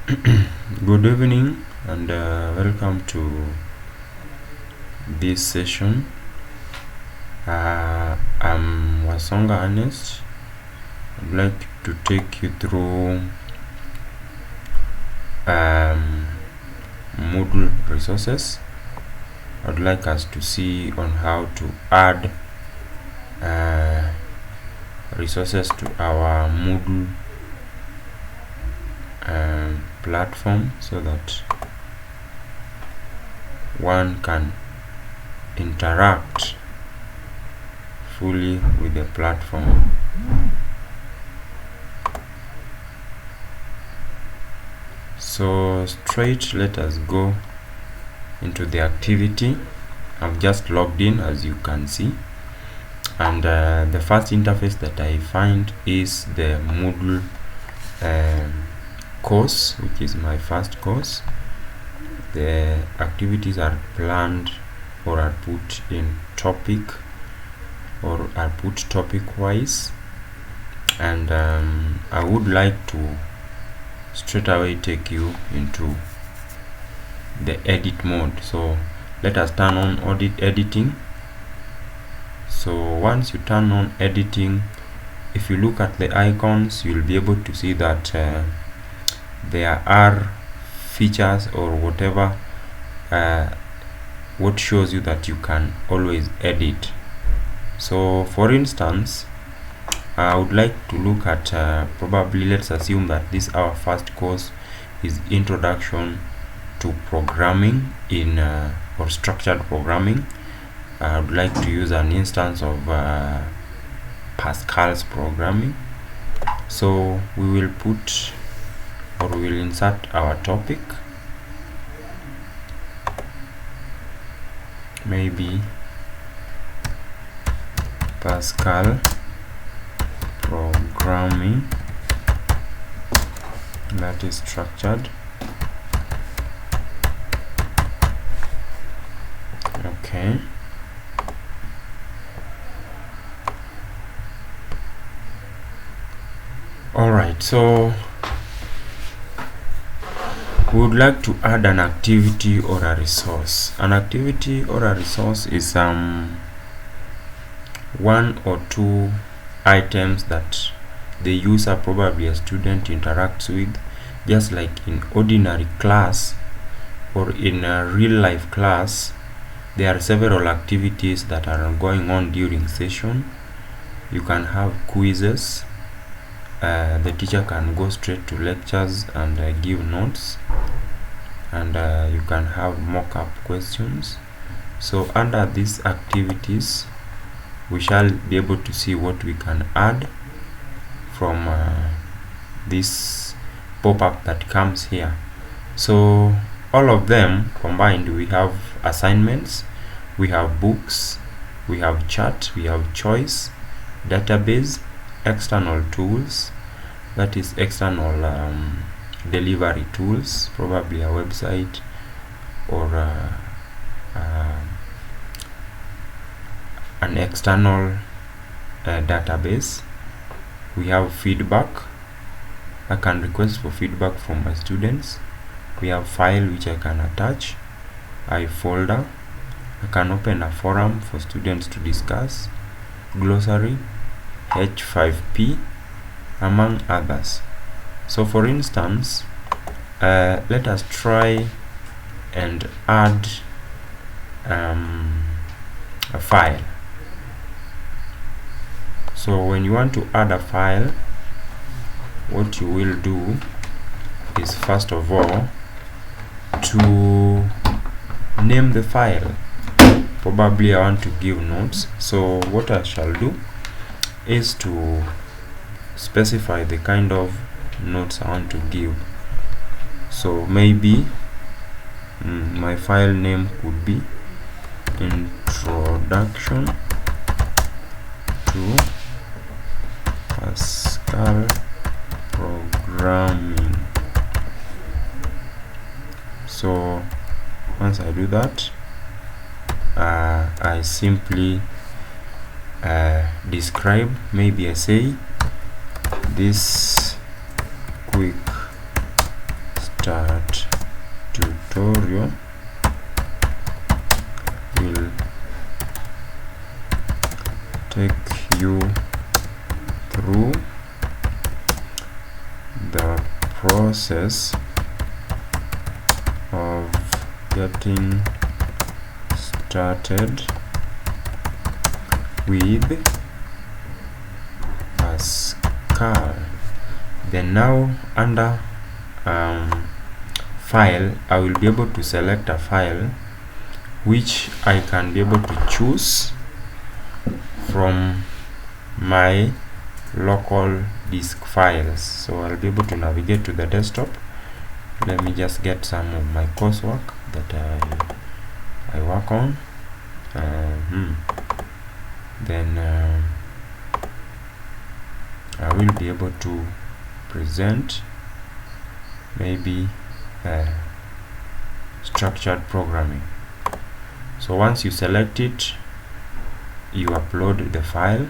Good evening and welcome to this session. I'm Wasonga Earnest. I'd like to take you through Moodle resources. I'd like us to see on how to add resources to our Moodle platform so that one can interact fully with the platform. So straight, let us go into the activity. I've just logged in, as you can see, and the first interface that I find is the Moodle course, which is my first course. The activities are planned or are put in topic or are put topic wise, and I would like to straight away take you into the edit mode. So let us turn on editing. So once you turn on editing, if you look at the icons, you'll be able to see that there are features or whatever what shows you that you can always edit. So for instance, I would like to look at probably, let's assume that this our first course is introduction to programming in or structured programming. I would like to use an instance of Pascal's programming. So we will put or we will insert our topic, maybe Pascal programming, that is structured. Okay, all right. So we would like to add an activity or a resource. An activity or a resource is one or two items that the user, probably a student, interacts with, just like in ordinary class or in a real life class. There are several activities that are going on during session. You can have quizzes. The teacher can go straight to lectures and give notes, and you can have mock-up questions. So under these activities, we shall be able to see what we can add from this pop-up that comes here. So all of them combined, we have assignments, we have books, we have chat, we have choice, database, external tools, that is external delivery tools, probably a website or an external database. We have feedback. I can request for feedback from my students. We have file which I can attach, folder. I can open a forum for students to discuss, glossary, H5P, among others. So for instance, let us try and add a file. So when you want to add a file, what you will do is, first of all, to name the file. Probably I want to give notes, so what I shall do is to specify the kind of notes I want to give. So maybe my file name could be Introduction to Pascal Programming. So once I do that, I simply describe, maybe I say this quick start tutorial will take you through the process of getting started with Pascal. Then now under file, I will be able to select a file which I can be able to choose from my local disk files. So I'll be able to navigate to the desktop. Let me just get some of my coursework that I work on. Then I will be able to present maybe structured programming. So once you select it, you upload the file.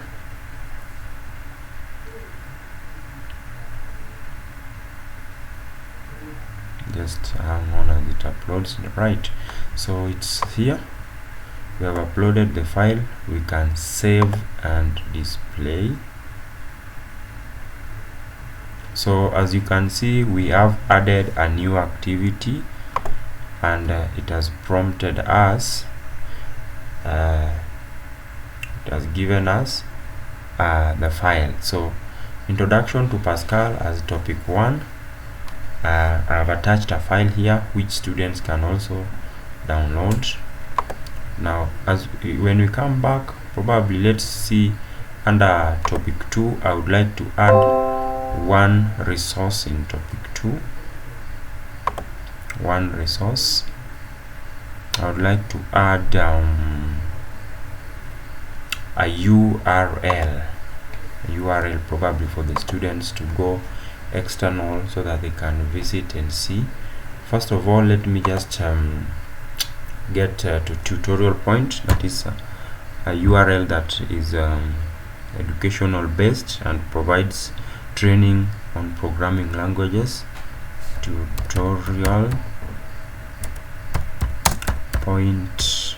Just hang on as it uploads. Right, so it's here. We have uploaded the file. We can save and display. So as you can see, we have added a new activity, and it has prompted us, it has given us the file. So introduction to Pascal as topic 1. I have attached a file here which students can also download. Now when we come back, probably let's see under topic 2, I would like to add one resource in topic 2. One resource. I would like to add a URL probably for the students to go external so that they can visit and see. First of all, let me just get to tutorial point. That is a URL that is educational based and provides training on programming languages. Tutorial point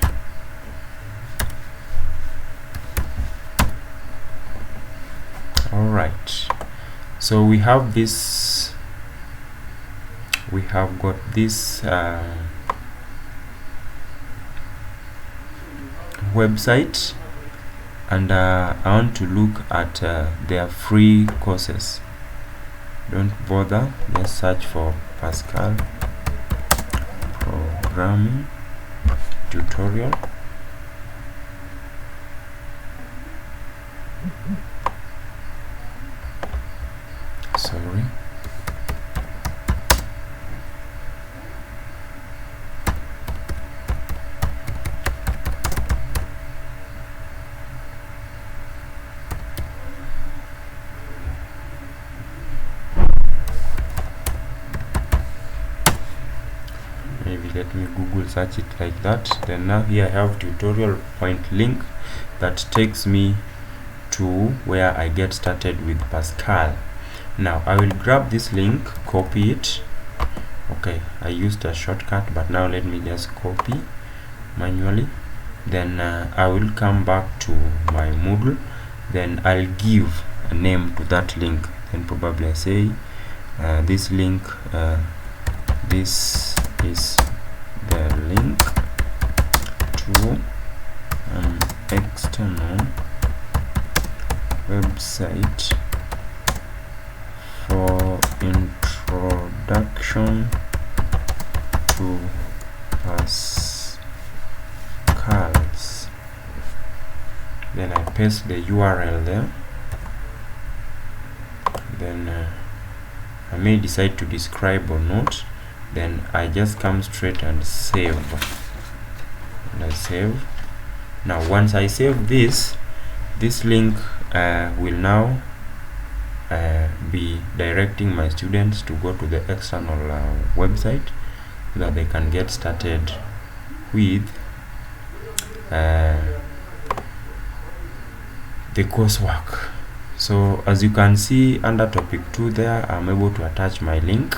Alright, so we have this, we have got this website, and I want to look at their free courses. Don't bother, just search for Pascal programming tutorial. Sorry. Maybe let me Google search it like that. Then now here I have tutorial point link that takes me to where I get started with Pascal. Now I will grab this link, copy it. Okay, I used a shortcut, but now let me just copy manually. Then I will come back to my Moodle. Then I'll give a name to that link. Then probably I say this link, this is the link to an external website for introduction to Pascal's. Then I paste the URL there. Then I may decide to describe or not. Then I just come straight and save. And I save. Now once I save this link will now be directing my students to go to the external website so that they can get started with the coursework. So as you can see under topic 2 there, I'm able to attach my link.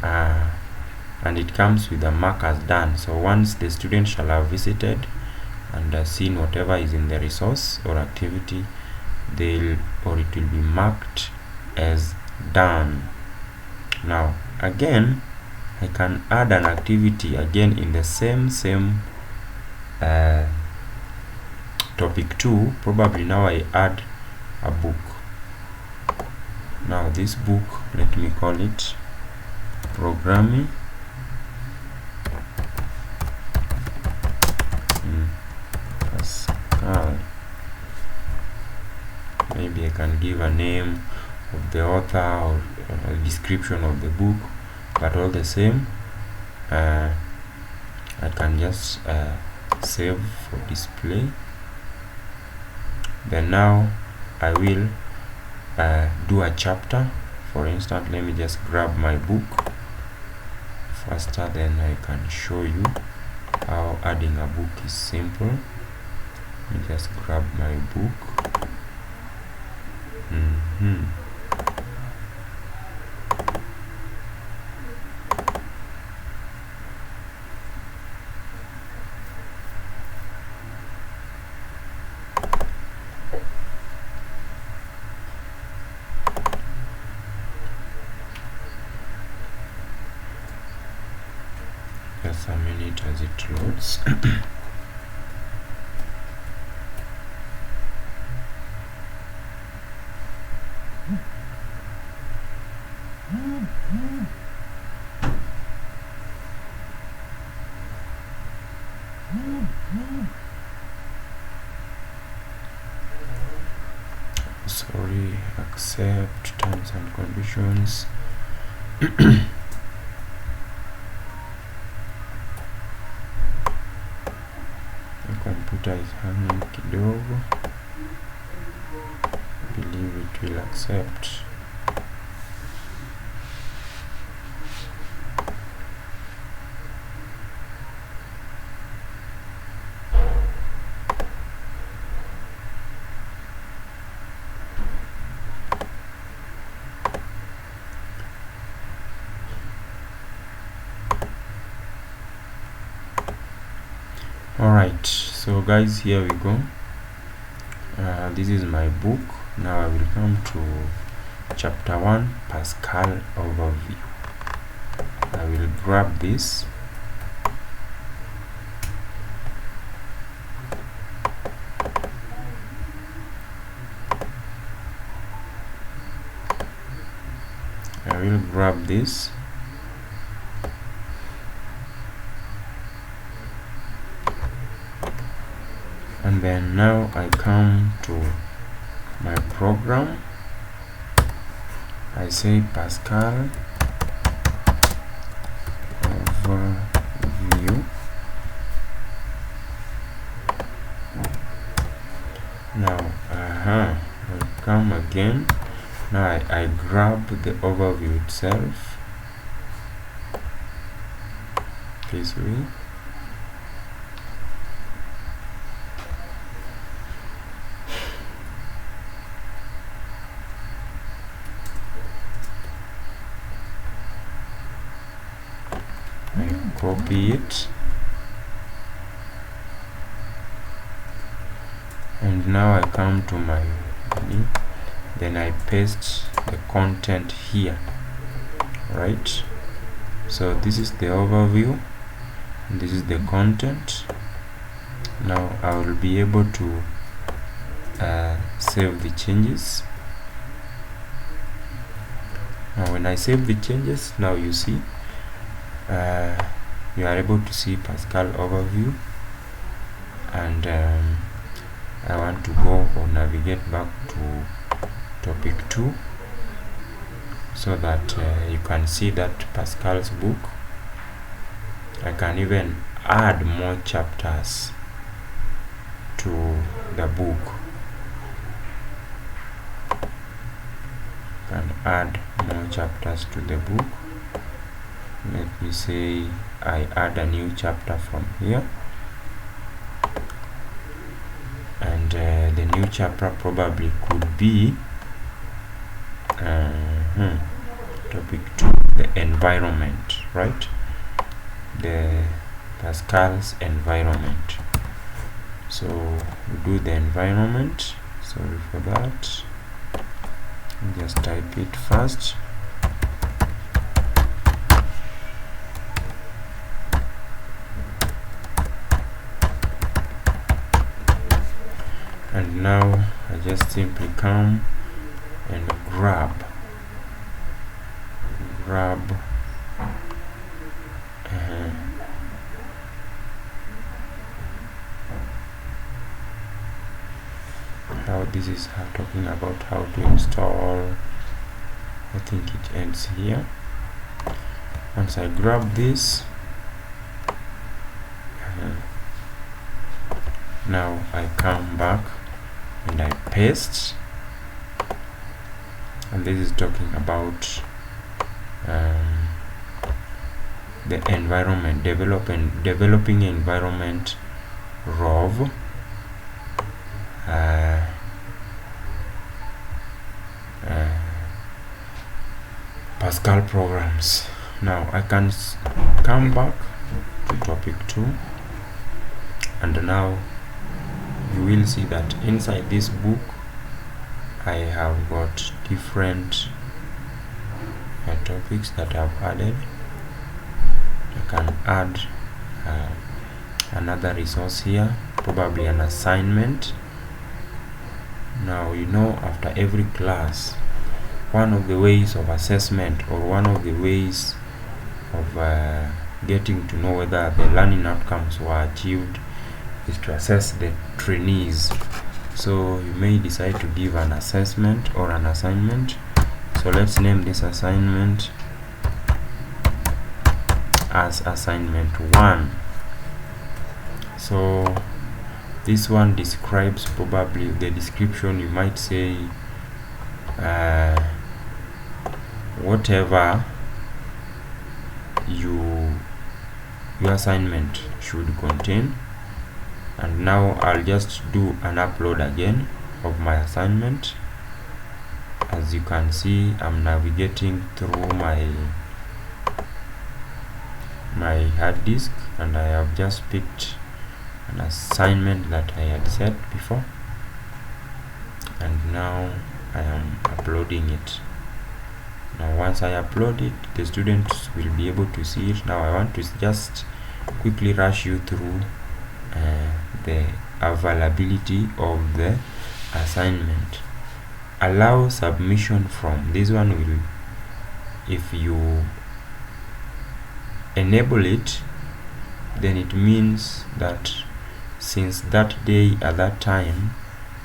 and it comes with a mark as done. So once the student shall have visited and seen whatever is in the resource or activity, it will be marked as done. Now again, I can add an activity again in the same topic 2. Probably now I add a book. Now this book, let me call it programming in Pascal. Maybe I can give a name of the author or a description of the book, but all the same I can just save for display. Then now I will do a chapter. For instance, let me just grab my book faster, then I can show you how adding a book is simple. Let me just grab my book. Just a minute as it loads. Sorry, accept terms and conditions. The computer is hanging kidogo. I believe it will accept. Alright, so guys, here we go. This is my book. Now I will come to chapter 1, Pascal overview. I will grab this. I will grab this. And then now I come to my program. I say Pascal overview. Now I come again. Now I grab the overview itself this way. Copy it, and now I come to my then I paste the content here, right? So this is the overview, and this is the content. Now I will be able to save the changes. Now when I save the changes, now you see you are able to see Pascal overview, and I want to go or navigate back to topic 2 so that you can see that Pascal's book. I can even add more chapters to the book. Can add more chapters to the book. Let me say I add a new chapter from here, and the new chapter probably could be topic 2, the environment, right? The Pascal's environment. So we do the environment. Sorry for that. Just type it first. And now I just simply come and grab how this is talking about how to install. I think it ends here. Once I grab this, now I come back and I paste, and this is talking about the environment, developing environment ROV, Pascal programs. Now I can come back to topic 2, and now you will see that inside this book I have got different topics that I've added. I can add another resource here, probably an assignment. Now, you know, after every class, one of the ways of assessment, or one of the ways of getting to know whether the learning outcomes were achieved, is to assess the trainees. So you may decide to give an assessment or an assignment. So let's name this assignment as assignment 1. So this one describes, probably the description, you might say whatever your assignment should contain. And now I'll just do an upload again of my assignment. As you can see, I'm navigating through my hard disk, and I have just picked an assignment that I had set before, and now I am uploading it. Now once I upload it, the students will be able to see it. Now I want to just quickly rush you through the availability of the assignment. Allow submission from. This one will, if you enable it, then it means that since that day at that time,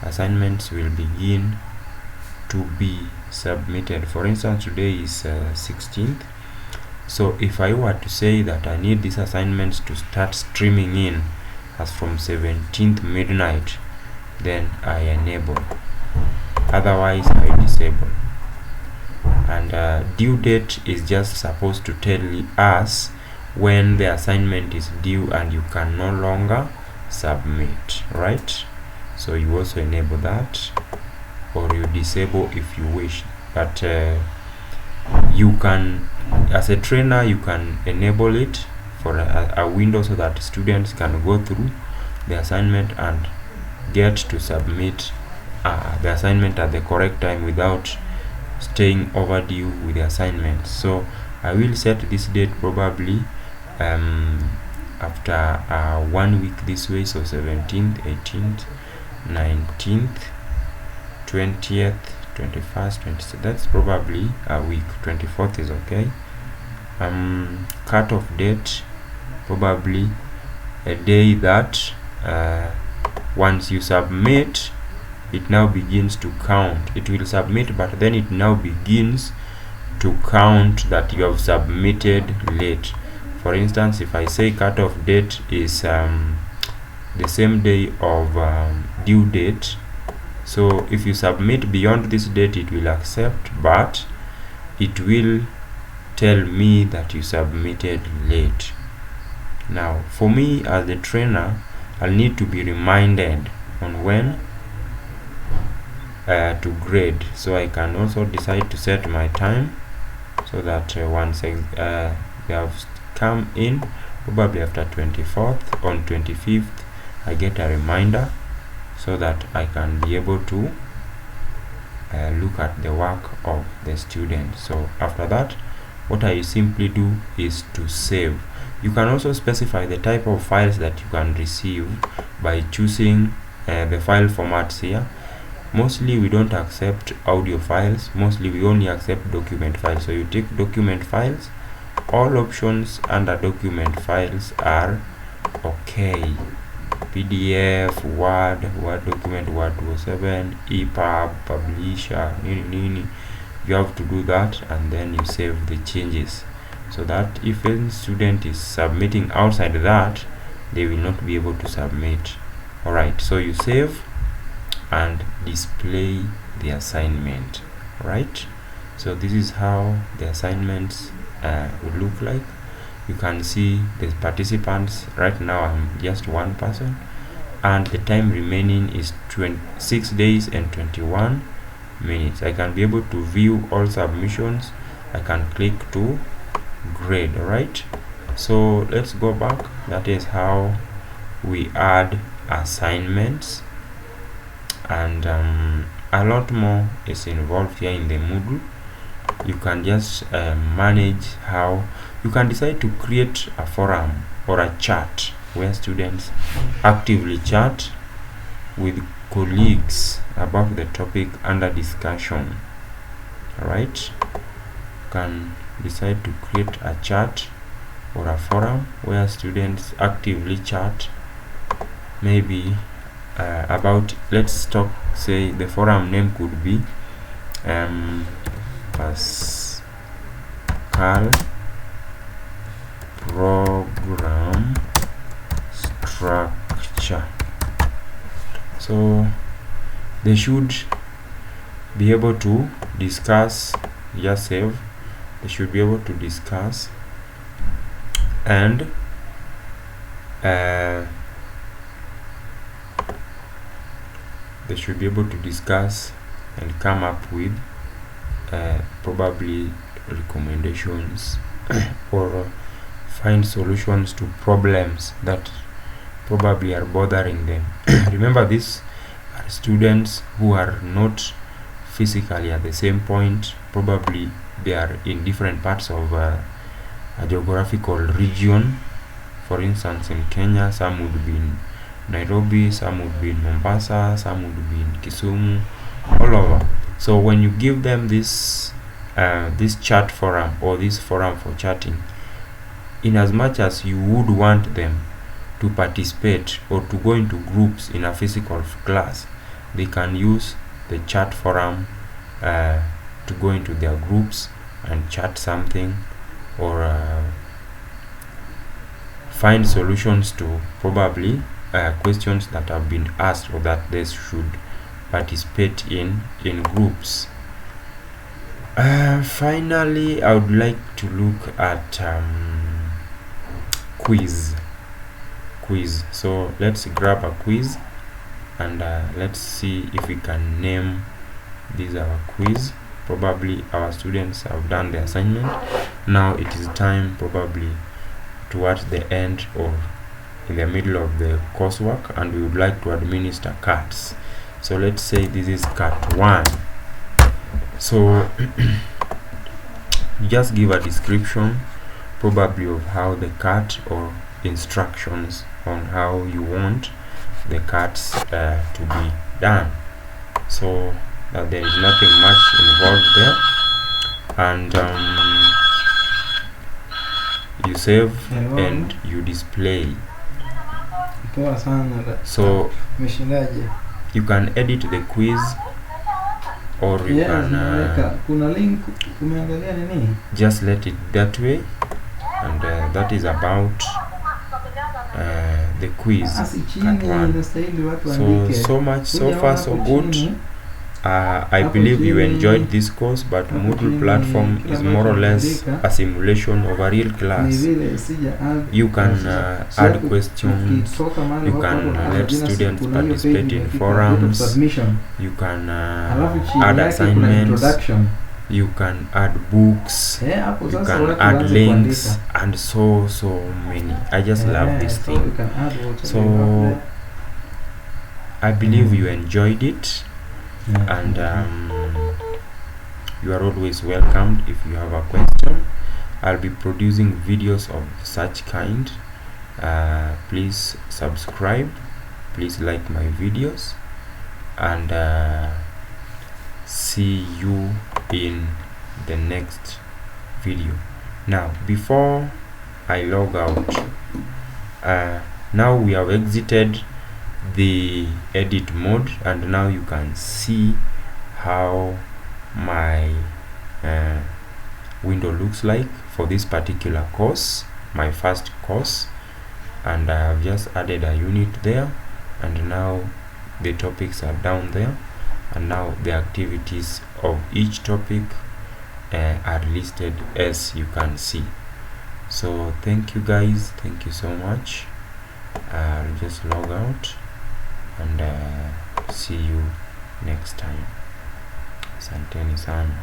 assignments will begin to be submitted. For instance, today is 16th. So if I were to say that I need these assignments to start streaming in as from 17th midnight, then I enable, otherwise I disable. And due date is just supposed to tell us when the assignment is due and you can no longer submit, right? So you also enable that, or you disable if you wish. But you can, as a trainer, you can enable it for a window so that students can go through the assignment and get to submit the assignment at the correct time without staying overdue with the assignment. So I will set this date probably after 1 week this way, so 17th, 18th, 19th, 20th, 21st, 26th. That's probably a week. 24th is okay. Cut-off date, probably a day that once you submit, it now begins to count. It will submit, but then it now begins to count that you have submitted late. For instance, if I say cut-off date is the same day of due date, so if you submit beyond this date, it will accept, but it will tell me that you submitted late. Now for me as a trainer, I'll need to be reminded on when to grade. So I can also decide to set my time. so that once they have come in, probably after 24th, on 25th I get a reminder, so that I can be able to look at the work of the student. So after that, what I simply do is to save. You can also specify the type of files that you can receive by choosing the file formats here. Mostly we don't accept audio files, mostly we only accept document files. So you take document files. All options under document files are okay. PDF, Word document, Word 207, EPUB, Publisher, nini. You have to do that, and then you save the changes, so that if any student is submitting outside that, they will not be able to submit. Alright, so you save and display the assignment. Right, so this is how the assignments would look like. You can see the participants. Right now I'm just one person, and the time remaining is 26 days and 21 minutes. I can be able to view all submissions. I can click to grade. Alright, so let's go back. That is how we add assignments, and a lot more is involved here in the Moodle. You can just manage how you can decide to create a forum or a chat where students actively chat with colleagues about the topic under discussion. Alright, you can decide to create a chat or a forum where students actively chat, maybe about, let's talk, say the forum name could be Pascal program structure. So they should be able to discuss. Just save. They should be able to discuss, and they should be able to discuss and come up with probably recommendations or find solutions to problems that probably are bothering them. Remember, these are students who are not physically at the same point. Probably they are in different parts of a geographical region. For instance, in Kenya, some would be in Nairobi, some would be in Mombasa, some would be in Kisumu, all over. So when you give them this this chat forum or this forum for chatting, in as much as you would want them to participate or to go into groups in a physical class, they can use the chat forum to go into their groups and chat something, or find solutions to probably questions that have been asked or that they should participate in groups. Finally, I would like to look at quiz. So let's grab a quiz, and let's see if we can name this our quiz. Probably our students have done the assignment. Now it is time, probably towards the end or in the middle of the coursework, and we would like to administer cards. So let's say this is card 1. So just give a description probably of how the card, or instructions on how you want the cards to be done, so that there is nothing much involved there, and you save and you display. So you can edit the quiz, or you can just let it that way, and that is about the quiz. So much, so far so good. I believe you enjoyed this course, but Moodle platform is more or less a simulation of a real class. You can add questions, you can let students participate in forums, you can add assignments, you can add books, hapo you sasa can watu add waanze links kuandika. and so many. I just love this So thing. you can add whatever So you have there. I believe you enjoyed it, Yeah, and you are always welcomed. If you have a question, I'll be producing videos of such kind. Please subscribe, please like my videos, and see you in the next video. Now before I log out, now we have exited the edit mode, and now you can see how my window looks like for this particular course, my first course. And I have just added a unit there, and now the topics are down there, and now the activities of each topic are listed as you can see. So thank you guys, thank you so much. I'll just log out and see you next time. Asanteni sana.